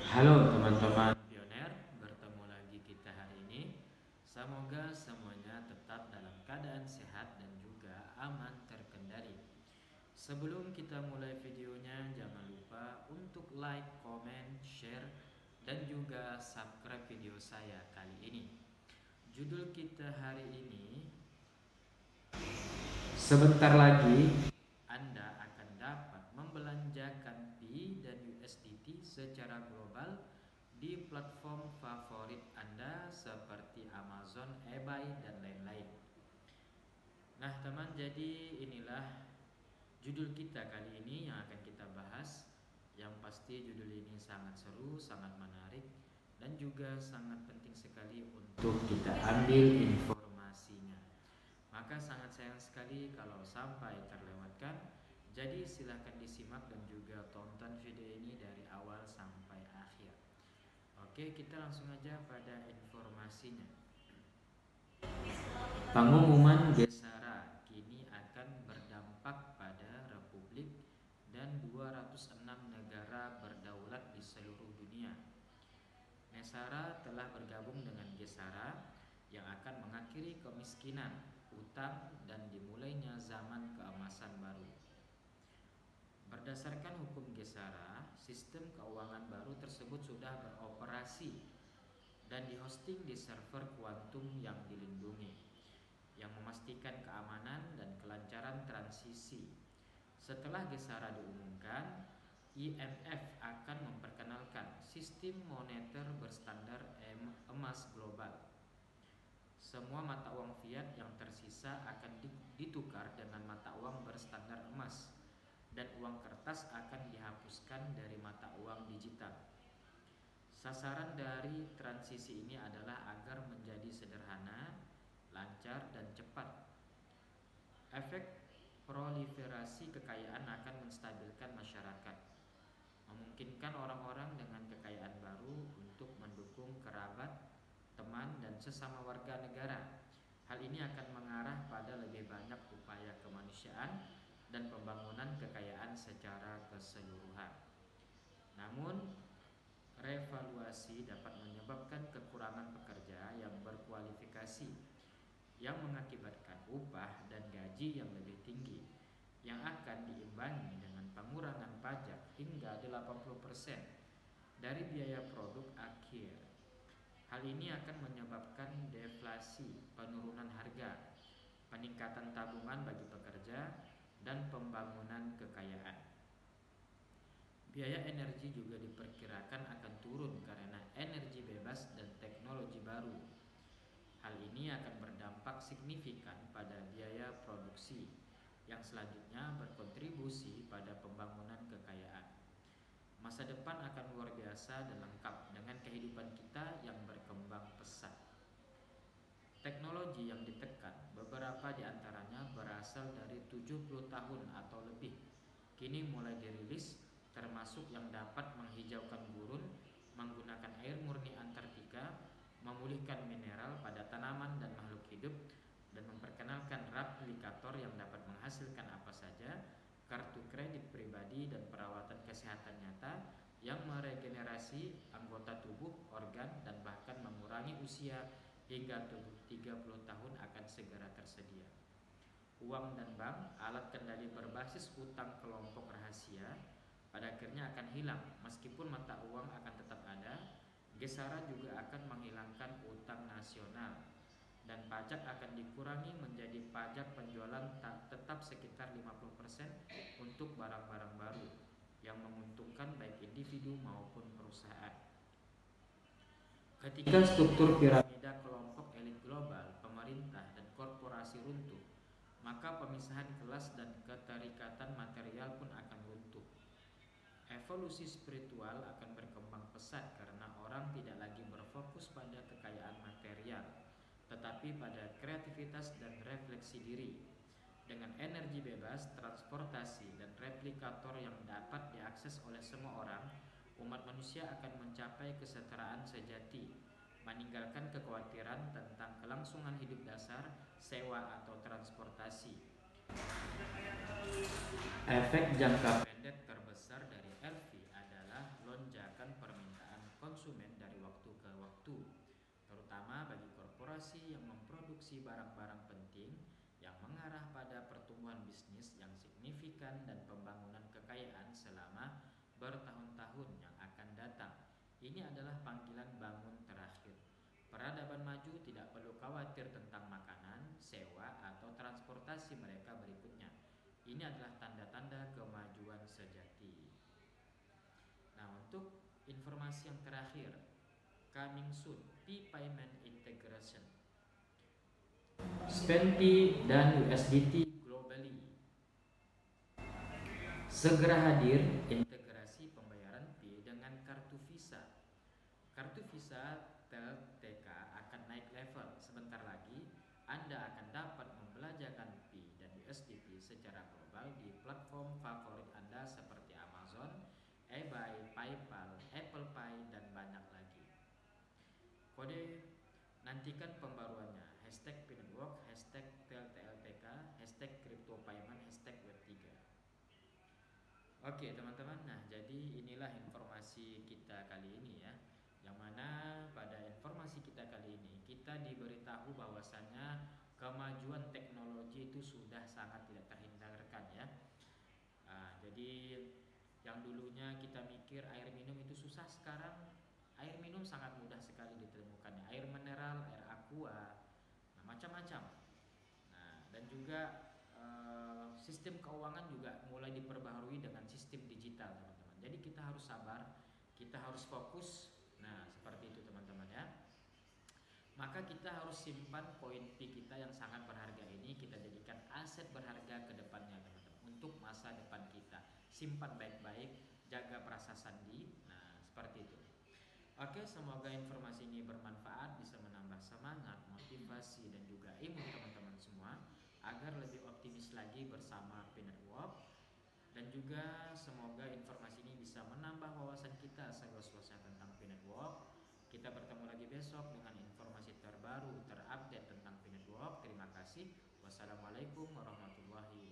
Halo teman-teman pioner, bertemu lagi kita hari ini. Semoga semuanya tetap dalam keadaan sehat dan juga aman terkendali. Sebelum kita mulai videonya, jangan lupa untuk like, comment, share, dan juga subscribe video saya kali ini. Judul kita hari ini, sebentar lagi Anda akan dapat membelanjakan Pi dan USDT secara global di platform favorit Anda seperti Amazon, eBay, dan lain-lain. Nah teman, jadi inilah judul kita kali ini yang akan kita bahas. Yang pasti judul ini sangat seru, sangat menarik, dan juga sangat penting sekali untuk kita ambil informasinya. Maka sangat sayang sekali kalau sampai terlewatkan. Jadi silahkan disimak dan juga tonton video ini dari awal sampai akhir. Oke, kita langsung aja pada informasinya. Pengumuman Gesara kini akan berdampak pada Republik dan 206 negara berdaulat di seluruh dunia. Gesara telah bergabung dengan Gesara yang akan mengakhiri kemiskinan, utang, dan dimulainya zaman keemasan baru. Berdasarkan hukum Gesara, sistem keuangan baru tersebut sudah beroperasi dan dihosting di server kuantum yang dilindungi, yang memastikan keamanan dan kelancaran transisi. Setelah Gesara diumumkan, IMF akan memperkenalkan sistem moneter berstandar emas global. Semua mata uang fiat yang tersisa akan ditukar dengan mata uang berstandar emas, dan uang kertas akan dihapuskan dari mata uang digital. Sasaran dari transisi ini adalah agar menjadi sederhana, lancar, dan cepat. Efek proliferasi kekayaan akan menstabilkan masyarakat, memungkinkan orang-orang dengan kekayaan baru untuk mendukung kerabat, teman, dan sesama warga negara. Hal ini akan mengarah pada lebih banyak upaya kemanusiaan dan pembangunan kekayaan secara keseluruhan. Namun, revaluasi dapat menyebabkan kekurangan pekerja yang berkualifikasi, yang mengakibatkan upah dan gaji yang lebih tinggi, yang akan diimbangi dengan pengurangan pajak hingga 80% dari biaya produk akhir. Hal ini akan menyebabkan deflasi, penurunan harga, peningkatan tabungan bagi pekerja, dan pembangunan kekayaan. Biaya energi juga diperkirakan akan turun karena energi bebas dan teknologi baru. Hal ini akan berdampak signifikan pada biaya produksi, yang selanjutnya berkontribusi pada pembangunan kekayaan. Masa depan akan luar biasa dan lengkap dengan kehidupan kita yang berkembang pesat. Teknologi yang ditekan, beberapa di antaranya berasal dari 70 tahun atau lebih, kini mulai dirilis, termasuk yang dapat menghijaukan gurun, menggunakan air murni Antartika, memulihkan mineral pada tanaman dan makhluk hidup, dan memperkenalkan replikator yang dapat menghasilkan apa saja, kartu kredit pribadi, dan perawatan kesehatan nyata yang meregenerasi anggota tubuh, organ, dan bahkan mengurangi usia hingga 30 tahun akan segera tersedia. Uang dan bank, alat kendali berbasis utang kelompok rahasia, pada akhirnya akan hilang. Meskipun mata uang akan tetap ada, Gesara juga akan menghilangkan utang nasional, dan pajak akan dikurangi menjadi pajak penjualan tetap sekitar 50% untuk barang-barang baru, yang menguntungkan baik individu maupun perusahaan. Ketika struktur piramida kelompok elit global, pemerintah, dan korporasi runtuh, maka pemisahan kelas dan keterikatan material pun akan runtuh. Evolusi spiritual akan berkembang pesat karena orang tidak lagi berfokus pada kekayaan material, tetapi pada kreativitas dan refleksi diri. Dengan energi bebas, transportasi, dan replikator yang dapat diakses oleh semua orang, umat manusia akan mencapai kesetaraan sejati, meninggalkan kekhawatiran tentang kelangsungan hidup dasar, sewa, atau transportasi. Efek jangka pendek terbesar dari LV adalah lonjakan permintaan korporasi yang memproduksi barang-barang penting yang mengarah pada pertumbuhan bisnis yang signifikan dan pembangunan kekayaan selama bertahun-tahun yang akan datang. Ini adalah panggilan bangun terakhir. Peradaban maju tidak perlu khawatir tentang makanan, sewa, atau transportasi mereka berikutnya. Ini adalah tanda-tanda kemajuan sejati. Nah, untuk informasi yang terakhir, coming soon, P-Payment Integration, SPENP dan USDT globally. Segera hadir integrasi pembayaran P dengan kartu Visa. Kartu Visa TLTK akan naik level. Sebentar lagi Anda akan dapat membelanjakan P dan USDT secara global di platform favorit Anda seperti Amazon, eBay, PayPal, Apple Pay, dan banyak lagi. Kode, nantikan pembaruannya. #PinNetwork, #TLTLTK, #CryptoPayment, #Web3. Oke teman-teman, nah jadi inilah informasi kita kali ini ya. Yang mana pada informasi kita kali ini kita diberitahu bahwasannya kemajuan teknologi itu sudah sangat tidak terhindarkan ya. Jadi yang dulunya kita mikir air minum itu susah, sekarang air minum sangat mudah sekali ditemukannya. Air mineral, air aqua, nah, macam-macam. Nah, dan juga sistem keuangan juga mulai diperbaharui dengan sistem digital teman-teman. Jadi kita harus sabar, kita harus fokus. Nah seperti itu teman-teman ya. Maka kita harus simpan koin P kita yang sangat berharga ini, kita jadikan aset berharga ke depannya teman-teman, untuk masa depan kita. Simpan baik-baik, jaga perasa sandi. Nah seperti itu. Oke, semoga informasi ini bermanfaat, bisa menambah semangat, motivasi, dan juga imun teman-teman semua agar lebih optimis lagi bersama P-Network. Dan juga semoga informasi ini bisa menambah wawasan kita seluas-luasnya tentang P-Network. Kita bertemu lagi besok dengan informasi terbaru, terupdate tentang P-Network. Terima kasih. Wassalamualaikum warahmatullahi